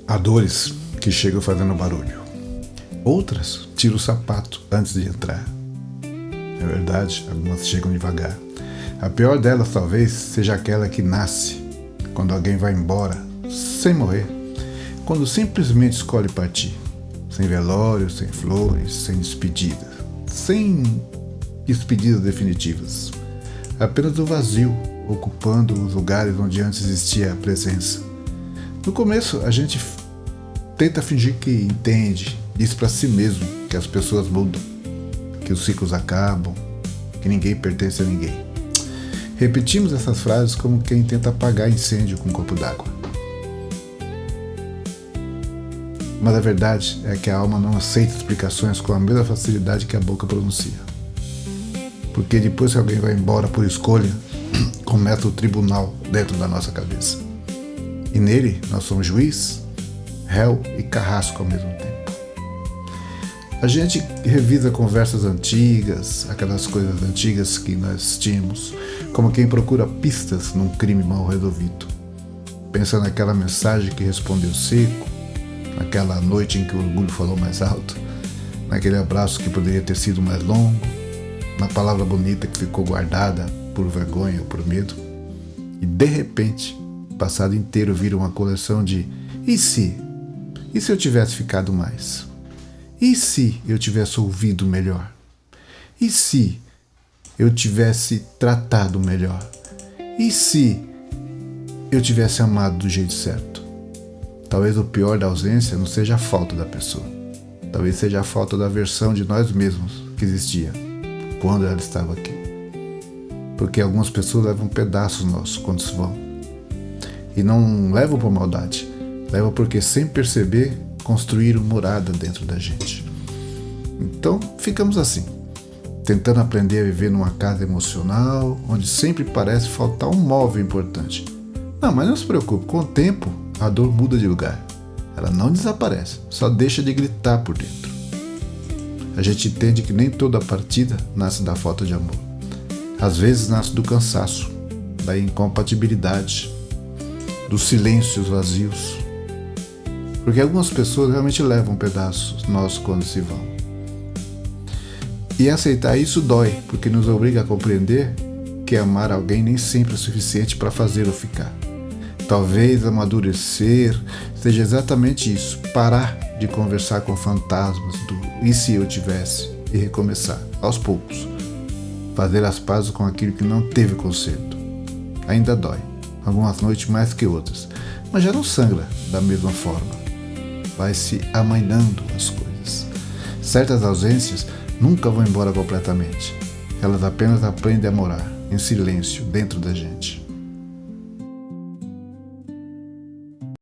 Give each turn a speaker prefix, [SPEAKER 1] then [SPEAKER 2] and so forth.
[SPEAKER 1] Há dores que chegam fazendo barulho. Outras tiram o sapato antes de entrar. É verdade, algumas chegam devagar. A pior delas talvez seja aquela que nasce quando alguém vai embora, sem morrer. Quando simplesmente escolhe partir. Sem velório, sem flores, sem despedida. Sem despedidas definitivas. Apenas o vazio, ocupando os lugares onde antes existia a presença. No começo, a gente tenta fingir que entende, diz para si mesmo que as pessoas mudam, que os ciclos acabam, que ninguém pertence a ninguém. Repetimos essas frases como quem tenta apagar incêndio com um copo d'água. Mas a verdade é que a alma não aceita explicações com a mesma facilidade que a boca pronuncia. Porque depois que alguém vai embora por escolha, começa o tribunal dentro da nossa cabeça. E nele nós somos juiz, réu e carrasco ao mesmo tempo. A gente revisa conversas antigas, aquelas coisas antigas que nós tínhamos, como quem procura pistas num crime mal resolvido. Pensa naquela mensagem que respondeu seco, naquela noite em que o orgulho falou mais alto, naquele abraço que poderia ter sido mais longo, na palavra bonita que ficou guardada por vergonha ou por medo. E de repente, o passado inteiro vira uma coleção de e se? E se eu tivesse ficado mais? E se eu tivesse ouvido melhor? E se eu tivesse tratado melhor? E se eu tivesse amado do jeito certo? Talvez o pior da ausência não seja a falta da pessoa. Talvez seja a falta da versão de nós mesmos que existia quando ela estava aqui. Porque algumas pessoas levam pedaços nossos quando se vão. E não levam por maldade. Levam porque, sem perceber, construíram morada dentro da gente. Então, ficamos assim, tentando aprender a viver numa casa emocional, onde sempre parece faltar um móvel importante. Não, mas não se preocupe, com o tempo, a dor muda de lugar. Ela não desaparece, só deixa de gritar por dentro. A gente entende que nem toda partida nasce da falta de amor. Às vezes nasce do cansaço, da incompatibilidade, dos silêncios vazios. Porque algumas pessoas realmente levam pedaços nossos quando se vão. E aceitar isso dói, porque nos obriga a compreender que amar alguém nem sempre é suficiente para fazê-lo ficar. Talvez amadurecer seja exatamente isso, parar de conversar com fantasmas do e se eu tivesse e recomeçar, aos poucos. Fazer as pazes com aquilo que não teve conserto. Ainda dói, algumas noites mais que outras, mas já não sangra da mesma forma. Vai se amainando as coisas. Certas ausências nunca vão embora completamente. Elas apenas aprendem a morar em silêncio dentro da gente.